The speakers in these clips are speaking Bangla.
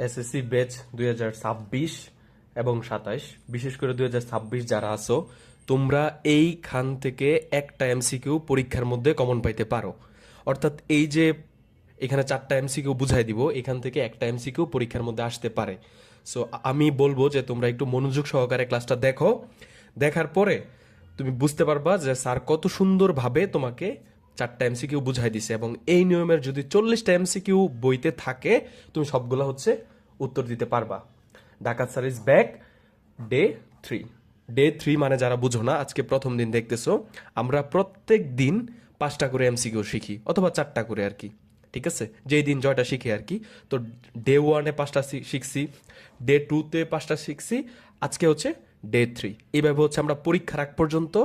এসএসসি ব্যাচ 2026 এবং 27, বিশেষ করে 2026 যারা আছো, তোমরা এইখান থেকে একটা এমসিকিউ পরীক্ষার মধ্যে কমন পাইতে পারো। অর্থাৎ এই যে এখানে 4টা এমসিকিউ বুঝাই দিব, এখান থেকে একটা এমসিকিউ পরীক্ষার মধ্যে আসতে পারে। সো আমি বলবো যে তোমরা একটু মনোযোগ সহকারে ক্লাসটা দেখো। দেখার পরে তুমি বুঝতে পারবা যে স্যার কত সুন্দরভাবে তোমাকে 4টা এমসিকিউ বুঝাই দিছে, এবং এই নিয়মের যদি 40টা এমসিকিউ বইতে থাকে, তুমি সবগুলা হচ্ছে উত্তর দিতে পারবা। ডাকাত sir is back, day 3। Day 3 মানে যারা বুঝো না, আজকে প্রথম দিন দেখতেছো, আমরা প্রত্যেক দিন 5টা করে এমসিকিউ শিখি, অথবা 4টা করে আর কি। ঠিক আছে, যেই দিন জয়টা শিখে আর কি। তো ডে 1-এ 5টা শিখছি, ডে 2-তে 5টা শিখছি, আজকে হচ্ছে ডে 3। এইভাবে হচ্ছে আমরা পরীক্ষার আগ পর্যন্ত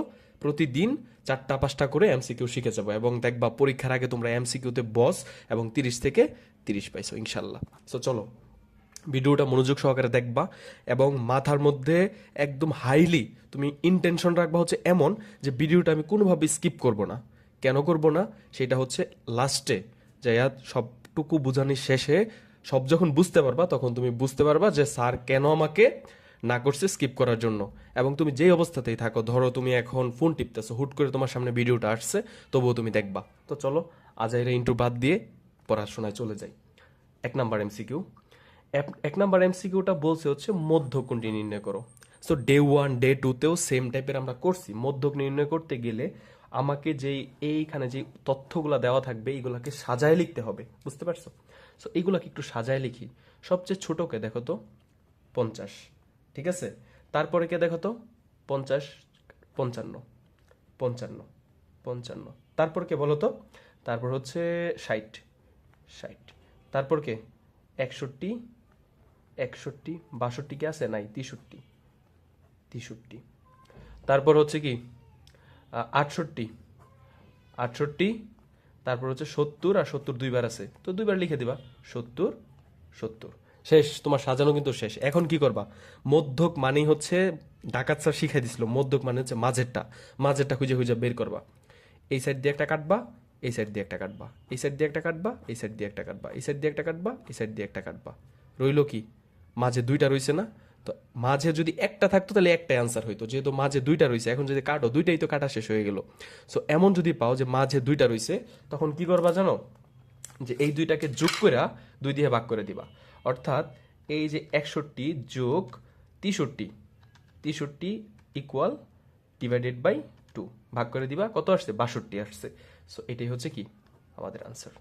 প্রতিদিন 4টা 5টা করে এমসিকিউ শিখে যাবো, এবং দেখবা পরীক্ষার আগে তোমরা এমসিকিউতে বস এবং 30 থেকে 30 পাইছো ইনশাল্লাহ। সো চলো, ভিডিওটা মনোযোগ সহকারে দেখবা, এবং মাথার মধ্যে একদম হাইলি তুমি ইন্টেনশন রাখবা হচ্ছে এমন যে ভিডিওটা আমি কোনোভাবে স্কিপ করব না। কেন করব না সেটা হচ্ছে লাস্টে যাইয়া সবটুকু বোঝানোর শেষে সব যখন বুঝতে পারবা, তখন তুমি বুঝতে পারবা যে স্যার কেন আমাকে না করছে স্কিপ করার জন্য। এবং তুমি যেই অবস্থাতেই থাকো, ধরো তুমি এখন ফোন টিপতেছো, হুট করে তোমার সামনে ভিডিওটা আসছে, তবুও তুমি দেখবা। তো চলো, আজাইরা ইন্টু বাদ দিয়ে পড়াশোনায় চলে যাই। 1 নাম্বার এমসিকিউ। 1 নাম্বার এমসিকিউটা বলছে হচ্ছে মধ্যক কোণটি নির্ণয় করো। সো ডে 1 ডে 2-তেও সেম টাইপের আমরা করছি। মধ্যক নির্ণয় করতে গেলে আমাকে যেই এইখানে যে তথ্যগুলো দেওয়া থাকবে, এইগুলাকে সাজায় লিখতে হবে, বুঝতে পারছো? সো এইগুলাকে একটু সাজায় লিখি। সবচেয়ে ছোটকে দেখো তো, 50। ঠিক আছে, তারপরে কে দেখো তো, 50, 55, 55, 55। তারপর কে বলো তো, তারপর হচ্ছে 60, 60। তারপর কে, 61, 61, 62 কে আছে নাই, 63, 63। তারপর হচ্ছে কি 68, 68। তারপর হচ্ছে 70, আর 70 দুইবার আছে, তো দুইবার লিখে দিবা 70, 70। শেষ, তোমার সাজানো কিন্তু শেষ। এখন কি করবা, মধ্যক মানেই হচ্ছে, ডাকাত স্যার শিখাই দিছিল, মধ্যক মানে হচ্ছে মাঝেরটা। মাঝেরটা খুঁজে খুঁজে বের করবা। এই সাইড দিয়ে একটা কাটবা, এই সাইড দিয়ে একটা কাটবা, এই সাইড দিয়ে একটা কাটবা, এই সাইড দিয়ে একটা কাটবা, এই সাইড দিয়ে একটা কাটবা, এই সাইড দিয়ে একটা কাটবা। রইলো কি, মাঝে দুইটা রইছে না? তো মাঝে যদি একটা থাকতো তাহলে একটাই আনসার হইতো, যেহেতু মাঝে দুইটা রইছে, এখন যদি কাটো দুইটাই তো কাটা শেষ হয়ে গেল। সো এমন যদি পাও যে মাঝে দুইটা রইছে, তখন কি করবা জানো, যে এই দুইটাকে যোগ করে 2 দিয়ে ভাগ করে দিবা। অর্থাৎ এই যে 61 যোগ 63, 63 ইকুয়াল ডিভাইডেড বাই 2, ভাগ করে দিবা, কত আসছে, 62 আসছে। সো এটাই হচ্ছে কি আমাদের আনসার।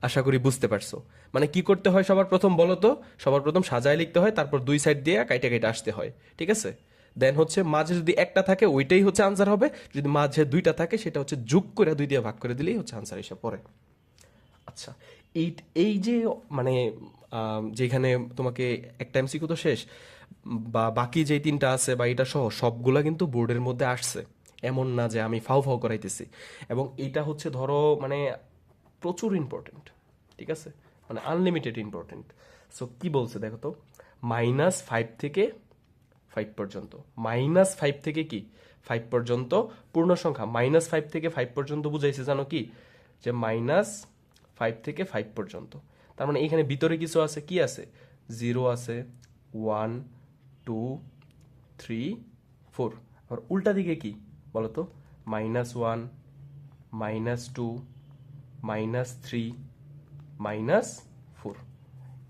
আশা করি বুঝতে পারছো। মানে কি করতে হয় সবার প্রথম বলো তো, সবার প্রথম সাজায় লিখতে হয়, তারপর দুই সাইড দিয়ে কাইটা কাইটা আসতে হয়। ঠিক আছে, দেন হচ্ছে মাঝে যদি একটা থাকে ওইটাই হচ্ছে আনসার হবে, যদি মাঝে দুইটা থাকে সেটা হচ্ছে যোগ করে 2 দিয়ে ভাগ করে দিলেই হচ্ছে আনসার এসে পড়ে। আচ্ছা, এই এই যে মানে যেখানে তোমাকে একটা এমসিকিউ তো শেষ, বা বাকি যে 3টা আছে বা এটা সহ সবগুলা কিন্তু বোর্ডের মধ্যে আসছে। এমন না যে আমি ফাও ফাও করাইতেছি। এবং এটা হচ্ছে ধরো মানে প্রচুর ইম্পর্টেন্ট। ঠিক আছে, মানে আনলিমিটেড ইম্পর্টেন্ট। সো কি বলছে দেখো তো, -5 থেকে 5 পর্যন্ত। -5 থেকে কি 5 পর্যন্ত পূর্ণ সংখ্যা। -5 থেকে 5 পর্যন্ত বুঝাইছে জানো কি, যে -5 থেকে 5 পর্যন্ত। তার মানে এখানে ভিতরে কিছু আছে, কি আছে, 0 আছে, 1, 2, 3, 4। আর উল্টা দিকে কি বলতো, -1, -2, -3, -4।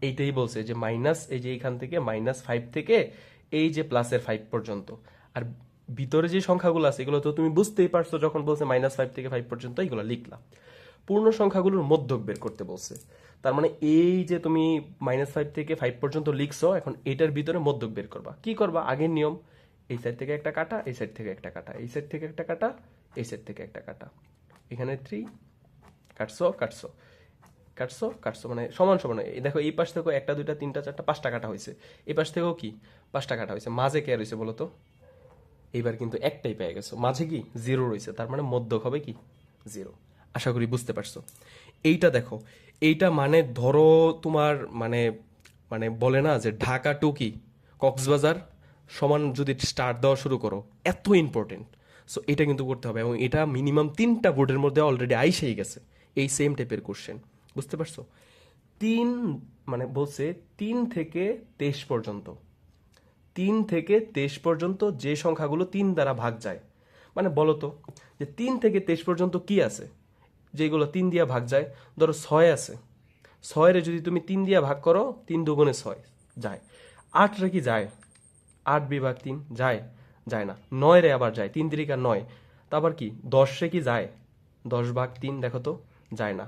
এইটাই বলছে যে মাইনাস, এই যে এখান থেকে -5 থেকে এই যে প্লাসের 5 পর্যন্ত। আর ভিতরে যে সংখ্যাগুলো আছে এগুলো তো তুমি বুঝতেই পারছো, যখন বলছে -5 থেকে 5 পর্যন্ত এগুলো লিখলাম। পূর্ণ সংখ্যাগুলোর মধ্যক বের করতে বলছে। তার মানে এই যে তুমি -5 থেকে 5 পর্যন্ত লিখছো, এখন এটার ভিতরে মধ্যক বের করবা। কি করবা, আগের নিয়ম, এই সাইড থেকে একটা কাটা, এই সাইড থেকে একটা কাটা, এই সাইড থেকে একটা কাটা, এই সাইড থেকে একটা কাটা। এখানে 3 কাটছো, কাটছো, কাটছো, কাটছো, মানে সমান সমান। এই দেখো, এই পাশ থেকেও 1টা 2টা 3টা 4টা 5টা কাটা হয়েছে, এই পাশ থেকেও কি 5টা কাটা হয়েছে। মাঝে কে রয়েছে বলো তো, এইবার কিন্তু একটাই পেয়ে গেছো, মাঝে কি 0 রয়েছে, তার মানে মধ্যক হবে কি 0। আশা করি বুঝতে পারছো। এইটা দেখো, এইটা মানে ধরো তোমার মানে মানে বলে না যে ঢাকা টু কি কক্সবাজার সমান যদি স্টার্ট দেওয়া শুরু করো, এত ইম্পর্টেন্ট। সো এটা কিন্তু করতে হবে, এবং এটা মিনিমাম 3টা বোর্ডের মধ্যে অলরেডি আইসেই গেছে এই সেম টাইপের কোশ্চেন। বুঝতে পারছো? তিন মানে বলছে 3 থেকে 23 পর্যন্ত, 3 থেকে 23 পর্যন্ত যে সংখ্যাগুলো 3 দ্বারা ভাগ যায়। মানে বলো তো যে 3 থেকে 23 পর্যন্ত কি আছে যেগুলো 3 দিয়ে ভাগ যায়? ধরো 6 আছে, 6 রে যদি তুমি 3 দিয়ে ভাগ করো, 3 দুগুণে 6 যায়। 8 রে কি যায়? 8 বিভাগ 3 যায়? যায় না। 9 রে আবার যায়, 3 3 9। তারপর কি 10 রে কি যায়? 10 ভাগ 3 দেখো তো, যায় না।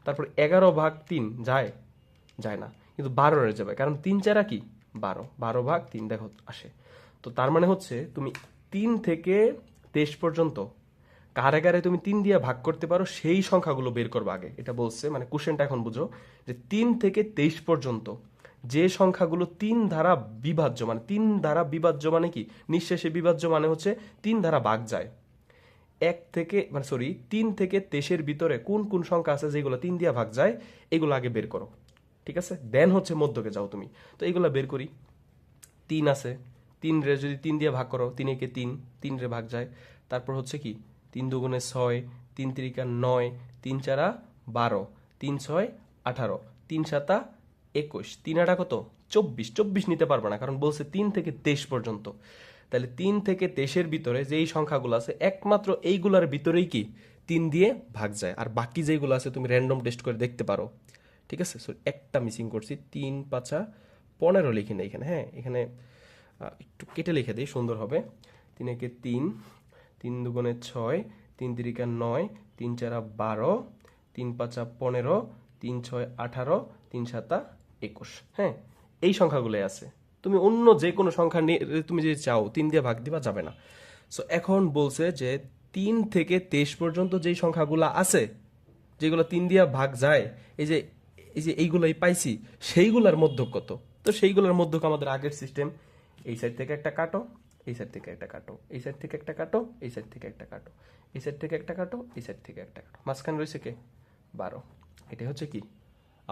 তারপর 11 ভাগ 3 যায়? যায় না। কিন্তু 12 রে যাবে, কারণ 3 4 কি 12, 12 ভাগ 3 দেখো আসে। তো তার মানে হচ্ছে তুমি 3 থেকে 23 পর্যন্ত কারে কারে তুমি 3 দিয়ে ভাগ করতে পারো সেই সংখ্যাগুলো বের করবে আগে, এটা বলছে। মানে কোশ্চেনটা এখন বুঝো যে 3 থেকে 23 পর্যন্ত যে সংখ্যাগুলো 3 দ্বারা বিভাজ্য, মানে 3 দ্বারা বিভাজ্য মানে কি নিঃশেষে বিভাজ্য মানে হচ্ছে 3 দ্বারা ভাগ যায়। 3 থেকে 23-এর ভিতরে কোন কোন সংখ্যা আছে যেগুলো 3 দিয়ে ভাগ যায়, এগুলো আগে বের করো। ঠিক আছে, দেন হচ্ছে মধ্যকে যাও তুমি। তো এগুলো বের করি। 3 আছে, 3 রে যদি 3 দিয়ে ভাগ করো, 3 একে 3, 3 রে ভাগ যায়। তারপর হচ্ছে কি 3 দুগুণে 6, 3 তিরিকা 9, 3 চারা 12, 3 6 18, 3 সাতা 21, 3 আটা কত 24। 24 নিতে পারবে না, কারণ বলছে 3 থেকে 23 পর্যন্ত। তাহলে 3 থেকে 23-এর ভিতরে যেই সংখ্যাগুলো আছে একমাত্র এইগুলার ভিতরেই কি 3 দিয়ে ভাগ যায়, আর বাকি যেগুলো আছে তুমি র্যান্ডম টেস্ট করে দেখতে পারো। ঠিক আছে, সো একটা মিসিং করছি, 3 5 15 লিখি না এখানে। হ্যাঁ, এখানে একটু কেটে লিখে দিই, সুন্দর হবে। 3 একে 3, 3 দুগুণে 6, 3 তিরিকা 9, 3 চারা 12, 3 5 15, 3 6 18, 3 7 21। হ্যাঁ, এই সংখ্যাগুলোই আছে। তুমি অন্য যে কোনো সংখ্যা নিয়ে তুমি যদি চাও 3 দিয়ে ভাগ দিবা, যাবে না। সো এখন বলছে যে 3 থেকে 23 পর্যন্ত যেই সংখ্যাগুলো আছে যেগুলো 3 দিয়ে ভাগ যায়, এই যে এইগুলোই পাইছি, সেইগুলোর মধ্যক কত? তো সেইগুলোর মধ্যক আমাদের আগের সিস্টেম, এই সাইড থেকে একটা কাটো, এই সাইড থেকে একটা কাটো, এই সাইড থেকে একটা কাটো, এই সাইড থেকে একটা কাটো, এই সাইড থেকে একটা কাটো, এই সাইড থেকে একটা কাটো, মাঝখানে রয়েছে কে 12। এটা হচ্ছে কি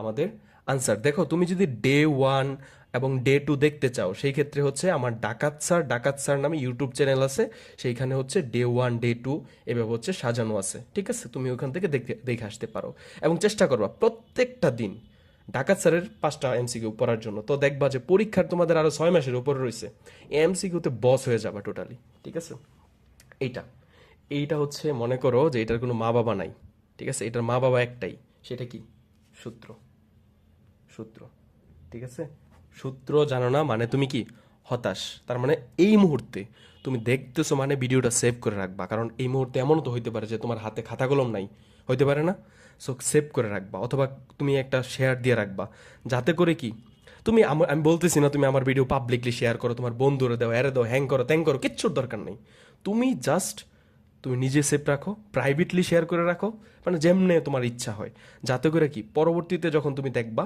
আমাদের আনসার। দেখো তুমি যদি ডে 1 এবং ডে 2 দেখতে চাও, সেই ক্ষেত্রে হচ্ছে আমার ডাকাত স্যার নামে ইউটিউব চ্যানেল আছে, সেইখানে হচ্ছে ডে 1 ডে 2 এভাবে হচ্ছে সাজানো আছে। ঠিক আছে, তুমি ওখান থেকে দেখে আসতে পারো এবং চেষ্টা করবা প্রত্যেকটা দিন ডাকাত স্যারের 5টা এমসিকিউ পড়ার জন্য। তো দেখবা যে পরীক্ষার তোমাদের আরো 6 মাসের উপরে রয়েছে, এমসিকিউতে বস হয়ে যাবা টোটালি। ঠিক আছে, এইটা এইটা হচ্ছে মনে করো যে এটার কোনো মা বাবা নাই। ঠিক আছে, এটার মা বাবা একটাই, সেটা কি সূত্র। সূত্র, ঠিক আছে। সূত্র জানো না মানে তুমি কি হতাশ। তার মানে এই মুহূর্তে তুমি দেখতেছো মানে ভিডিওটা সেভ করে রাখবা, কারণ এই মুহূর্তে এমন তো হইতে পারে যে তোমার হাতে খাতা কলম নাই, হইতে পারে না? সো সেভ করে রাখবা, অথবা তুমি একটা শেয়ার দিয়ে রাখবা, যাতে করে কি তুমি আমি বলতেছি না তুমি আমার ভিডিও পাবলিকলি শেয়ার করো, তোমার বন্ধুরা দাও, এরে দাও, হ্যাং করো, ত্যাং করো, কিচ্ছুর দরকার নেই। তুমি জাস্ট তুমি নিজে সেভ রাখো, প্রাইভেটলি শেয়ার করে রাখো, মানে যেমনে তোমার ইচ্ছা হয়, যাতে করে কি পরবর্তীতে যখন তুমি দেখবা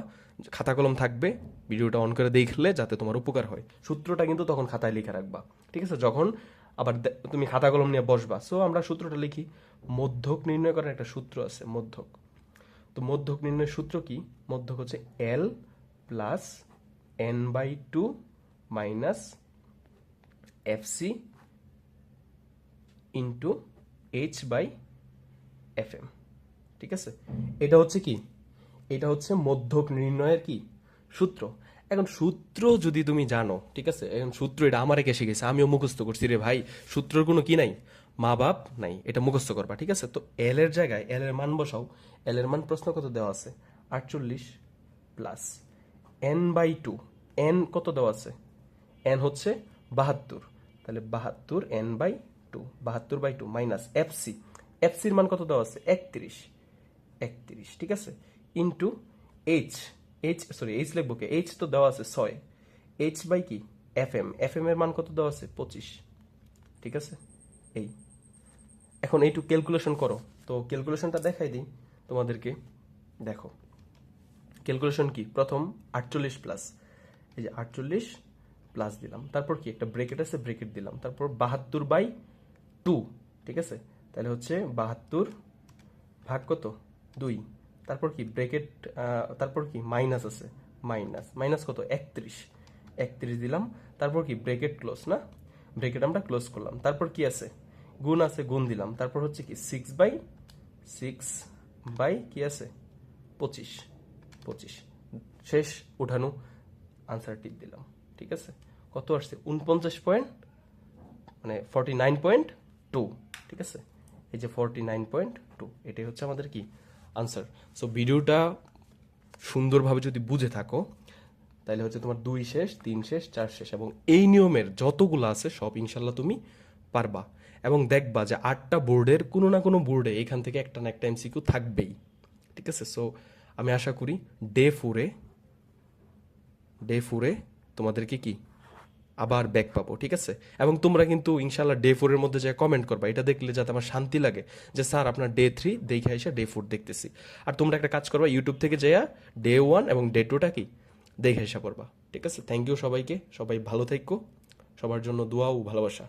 খাতা কলম থাকবে, ভিডিওটা অন করে দেখলে যাতে তোমার উপকার হয়। সূত্রটা কিন্তু তখন খাতায় লিখে রাখবা। ঠিক আছে, যখন আবার তুমি খাতা কলম নিয়ে বসবা। সো আমরা সূত্রটা লিখি। মধ্যক নির্ণয় করার একটা সূত্র আছে, মধ্যক। তো মধ্যক নির্ণয়ের সূত্র কি? মধ্যক হচ্ছে L plus n/2 minus FC into h/fm। ঠিক আছে, এটা হচ্ছে কি, এটা হচ্ছে মধ্যক নির্ণয়ের কি সূত্র। এখন সূত্র যদি তুমি জানো, ঠিক আছে, এখন সূত্র এটা আমার একে শিখেছে, আমিও মুখস্থ করছি রে ভাই। সূত্রের কোনো কি নাই, মা বাপ নাই, এটা মুখস্থ করবা। ঠিক আছে, তো এল এর জায়গায় এল এর মান বসাও। এল এর মান প্রশ্ন কত দেওয়া আছে 48 প্লাস n/2, n কত দেওয়া আছে, n হচ্ছে 72, তাহলে 72 n/2, 72/2 মাইনাস এফসি, এফসির মান কত দেওয়া আছে 31, 31, ঠিক আছে, ইন্টু এইচ, এইচ লিখবো কে, এইচ তো দেওয়া আছে 6, এইচ বাই কি এফএম, এফএম এর মান কত দেওয়া আছে 25। ঠিক আছে, এই এখন এইটু ক্যালকুলেশন করো। তো ক্যালকুলেশনটা দেখাই দিই তোমাদেরকে। দেখো ক্যালকুলেশন কি, প্রথম 48 প্লাস, এই যে 48 প্লাস দিলাম, তারপর কি একটা ব্রেকেট আছে, ব্রেকেট দিলাম, তারপর 72/2। ঠিক আছে, তাহলে হচ্ছে 72 ভাগ কত 2, তারপর কি ব্রেকেট, তারপর কি মাইনাস আছে, মাইনাস মাইনাস কত 31, 31 দিলাম, তারপর কি ব্রেকেট ক্লোজ, না ব্রেকেট আমরা ক্লোজ করলাম, তারপর কি আছে গুণ আছে, গুণ দিলাম, তারপর হচ্ছে কি 6/6 বাই কি আছে 25, 25, শেষ, উঠানো, আনসার টিক দিলাম। ঠিক আছে, কত আসছে? 49 পয়েন্ট, মানে 49.2। ঠিক আছে, এই যে 49.2, এটাই হচ্ছে আমাদের কি আনসার। সো ভিডিওটা সুন্দরভাবে যদি বুঝে থাকো তাহলে হচ্ছে তোমার 2 শেষ, 3 শেষ, 4 শেষ, এবং এই নিয়মের যতগুলো আছে সব ইনশাল্লাহ তুমি পারবা। এবং দেখবা যে 8টা বোর্ডের কোনো না কোনো বোর্ডে এখান থেকে একটা না একটা এমসিকিউ থাকবেই। ঠিক আছে, সো আমি আশা করি ডে 4-এ তোমাদেরকে কি আবার ব্যাক পাবো। ঠিক আছে, এবং তোমরা কিন্তু ইনশাল্লাহ ডে 4-এর মধ্যে যা কমেন্ট করবা, এটা দেখলে যাতে আমার শান্তি লাগে যে স্যার আপনার ডে 3 দেখে এসে ডে 4 দেখতেছি। আর তোমরা একটা কাজ করবা, ইউটিউব থেকে যাইয়া ডে 1 এবং ডে 2টা কি দেখে এসে পড়বা। ঠিক আছে, থ্যাংক ইউ সবাইকে, সবাই ভালো থাকো, সবার জন্য দোয়া ও ভালোবাসা।